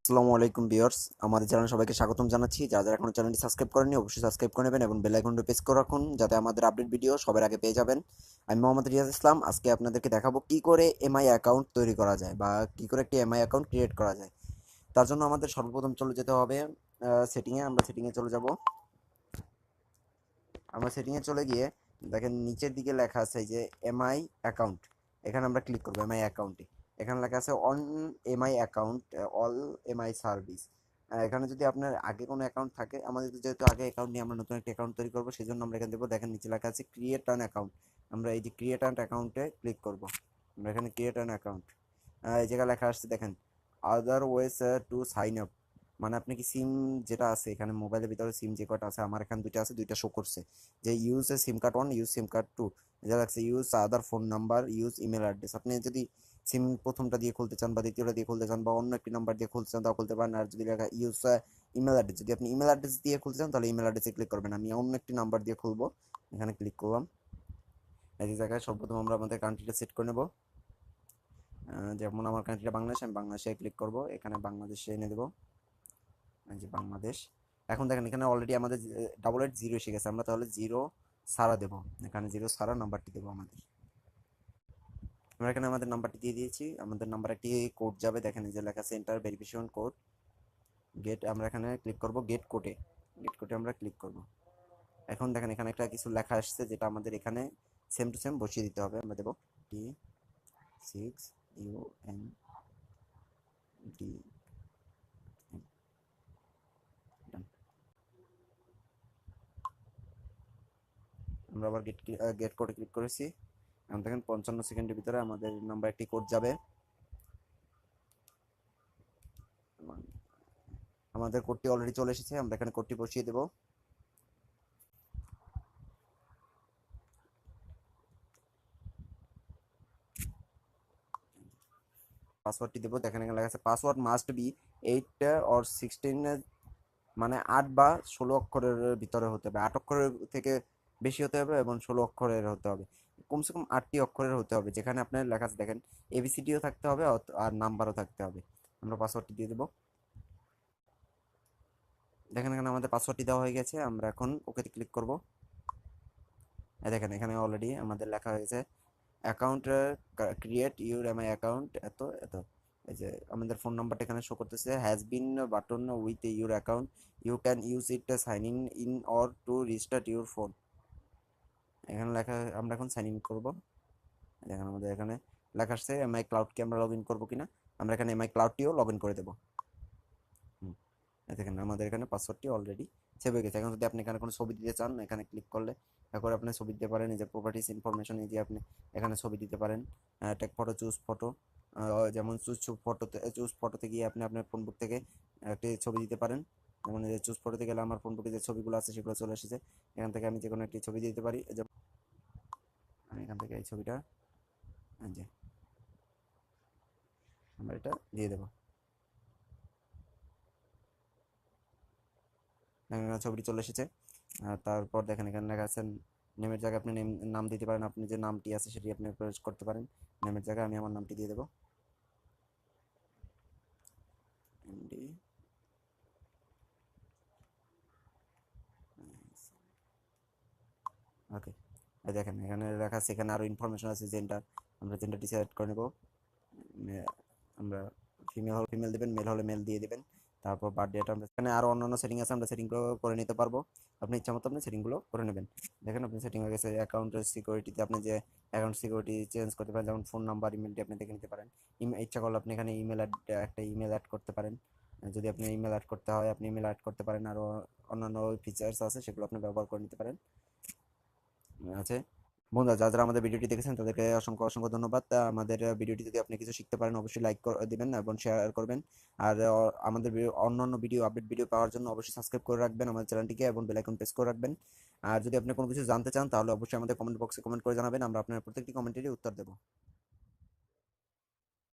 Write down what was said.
আসসালামু আলাইকুম ভিউয়ার্স, আমাদের চ্যানেলে সবাইকে স্বাগতম জানাচ্ছি। যারা যারা এখনো চ্যানেলটি সাবস্ক্রাইব করেননি অবশ্যই সাবস্ক্রাইব করে নেবেন এবং বেল আইকনটি প্রেস করে রাখুন যাতে আমাদের আপডেট ভিডিও সবার আগে পেয়ে যাবেন। আমি মোহাম্মদ রিয়াজ ইসলাম। আজকে আপনাদেরকে দেখাবো কি করে এমআই অ্যাকাউন্ট তৈরি করা যায় বা কি করে একটি এমআই অ্যাকাউন্ট ক্রিয়েট করা যায়। তার জন্য আমাদের সর্বপ্রথম চলে যেতে হবে সেটিংয়ে। আমরা সেটিংয়ে চলে যাব। আমরা সেটিংয়ে চলে গিয়ে দেখেন নিচের দিকে লেখা আছে এই যে এমআই অ্যাকাউন্ট। এখানে আমরা ক্লিক করবো এমআই অ্যাকাউন্টে। এখানে লেখা আছে on MI account all MI service. এখানে যদি আপনার আগে কোনো অ্যাকাউন্ট থাকে, আমাদের যেহেতু আগে অ্যাকাউন্ট নিয়ে আমরা নতুন একটা অ্যাকাউন্ট তৈরি করবো, সেই জন্য আমরা এখানে দেবো। দেখেন নিচে লেখা আছে ক্রিয়েট অ্যান অ্যাকাউন্ট। আমরা এই যে ক্রিয়েট অ্যান অ্যাকাউন্টে ক্লিক করব। আমরা এখানে ক্রিয়েট অ্যান অ্যাকাউন্ট, এই জায়গায় লেখা আসছে দেখেন আদার ওয়েস টু সাইন আপ। মানে আপনি কি সিম যেটা আছে এখানে মোবাইলের ভিতরে সিম যে কটা আছে, আমার এখানে দুইটা আছে, দুইটা শো করছে যে use a SIM card one, use SIM card two. যা লাগছে use other phone number, use email address. আপনি যদি সিম প্রথমটা দিয়ে খুলতে চান বা দ্বিতীয়টা দিয়ে খুলতে চান বা অন্য একটি নাম্বার দিয়ে খুলতে চান তাও খুলতে পারেন। আর যদি লেখা ইউজ ইমেল অ্যাড্রেস, যদি আপনি ইমেল অ্যাড্রেস দিয়ে খুলতে চান তাহলে ইমেল অ্যাড্রেসে ক্লিক করবেন। আমি অন্য একটি নাম্বার দিয়ে খুলবো, এখানে ক্লিক করলাম। এই জায়গায় সর্বপ্রথম আমরা আমাদের কান্ট্রিটা সেট করে নেব। যেমন আমার কান্ট্রিটা বাংলাদেশ, আমি বাংলাদেশে ক্লিক করব। এখানে বাংলাদেশে এনে দেবো, এই যে বাংলাদেশ। এখন দেখেন এখানে অলরেডি আমাদের 88 এসে গেছে। আমরা তাহলে জিরো সারা দেবো, এখানে জিরো সারা নাম্বারটি দেবো আমাদের। আমরা এখানে আমাদের নাম্বারটি দিয়ে দিয়েছি। আমাদের নাম্বার একটি কোড যাবে, দেখেন এই যে লেখা সেন্টার ভেরিফিকেশন কোড গেট। আমরা এখানে ক্লিক করব গেট কোডে। গেট কোডে আমরা ক্লিক করব। এখন দেখেন এখানে একটা কিছু লেখা আসছে যেটা আমাদের এখানে সেম টু সেম বসিয়ে দিতে হবে। আমরা দেবো T6UND। আমরা আবার গেট কোডে ক্লিক করেছি। এখন দেখেন 55 সেকেন্ডের ভিতরে আমাদের নাম্বার একটি কোড যাবে। আমাদের কোডটি অলরেডি চলে এসেছে। আমরা এখানে কোডটি বসিয়ে দেব। পাসওয়ার্ডটি দেবো। দেখেন এখানে লেখা আছে পাসওয়ার্ড মাস্ট বি 8 or 16, মানে 8 বা 16 অক্ষরের ভিতরে হতে হবে। 8 অক্ষরের থেকে বেশি হতে হবে এবং 16 অক্ষরের হতে হবে। কমসে কম 8টি অক্ষরের হতে হবে। যেখানে আপনার লেখা আছে দেখেন এবিসিডিও থাকতে হবে আর নাম্বারও থাকতে হবে। আমরা পাসওয়ার্ডটি দিয়ে দেবো। দেখেন এখানে আমাদের পাসওয়ার্ডটি দেওয়া হয়ে গেছে। আমরা এখন ওকেতে ক্লিক করব। দেখেন এখানে অলরেডি আমাদের লেখা হয়েছে account create your MI account এত এত। এই যে আমাদের ফোন নাম্বারটা এখানে শো করতেছে has been button with your account, you can use it sign in in or to restart your phone. এখানে লেখা, আমরা এখন সাইন ইন করবো। দেখেন আমাদের এখানে লেখা আসছে এমআই ক্লাউডকে আমরা লগ ইন করবো কিনা। আমরা এখানে এমআই ক্লাউডটিও লগ ইন করে দেবো। দেখেন আমাদের এখানে পাসওয়ার্ডটি অলরেডি সেভ হয়ে গেছে। এখন যদি আপনি এখানে কোনো ছবি দিতে চান, এখানে ক্লিক করলে তারপর আপনি ছবি দিতে পারেন। এই যে প্রপার্টিস ইনফরমেশন, এই যে আপনি এখানে ছবি দিতে পারেন। Take photo, choose photo. যেমন চুজ ফটোতে গিয়ে আপনি আপনার ফোন বুক থেকে একটি ছবি দিতে পারেন। যেমন এই যে চুজ ফটোতে গেলে আমার ফোন বুকে যে ছবিগুলো আছে সেগুলো চলে এসেছে। এখান থেকে আমি যে কোনো একটি ছবি দিতে পারি। যেমন আমি এখান থেকে এই ছবিটা, এই যে আমরা এটা দিয়ে দেবো। দেখেন এখানে ছবিটি চলে এসেছে। তারপর দেখেন এখানে লেখা আছে নেমের জায়গায় আপনি নাম দিতে পারেন। আপনি যে নামটি আছে সেটি আপনি প্রবেশ করতে পারেন। নেমের জায়গায় আমি আমার নামটি দিয়ে দেবো, এমডি। ওকে, দেখেন এখানে লেখা আছে, এখানে আরও ইনফরমেশন আছে। জেন্ডার, আমরা জেন্ডারটি সিলেক্ট করে নেব। আমরা ফিমেল হলে ফিমেল দেবেন, মেল হলে মেল দিয়ে দেবেন। তারপর বার্থডেটা আমরা এখানে আরও অন্যান্য সেটিং আছে, আমরা সেটিংগুলো করে নিতে পারবো। আপনি ইচ্ছা মতো আপনি সেটিংগুলো করে নেবেন। দেখেন আপনি সেটিং হয়ে গেছে। অ্যাকাউন্টের সিকিউরিটিতে আপনি যে অ্যাকাউন্ট সিকিউরিটি চেঞ্জ করতে পারেন, যেমন ফোন নাম্বার, ইমেলটি আপনি দেখে নিতে পারেন। ইচ্ছা করলে আপনি এখানে একটা ইমেল অ্যাড করতে পারেন। যদি আপনি ইমেল অ্যাড করতে হয় আপনি ইমেল অ্যাড করতে পারেন। আরও অন্যান্য ফিচার্স আছে সেগুলো আপনি ব্যবহার করে নিতে পারেন। আছে বন্ধুরা, যারা যারা আমাদের ভিডিওটি দেখেছেন তাদেরকে অসংখ্য অসংখ্য ধন্যবাদ। আমাদের ভিডিওটি যদি আপনি কিছু শিখতে পারেন অবশ্যই লাইক দিবেন এবং শেয়ার করবেন। আর আমাদের অন্যান্য ভিডিও আপডেট ভিডিও পাওয়ার জন্য অবশ্যই সাবস্ক্রাইব করে রাখবেন আমাদের চ্যানেলটিকে এবং বেল আইকন প্রেস করে রাখবেন। আর যদি আপনি কোনো কিছু জানতে চান তাহলে অবশ্যই আমাদের কমেন্ট বক্সে কমেন্ট করে জানাবেন। আমরা আপনার প্রত্যেকটি কমেন্টেরই উত্তর দেবো।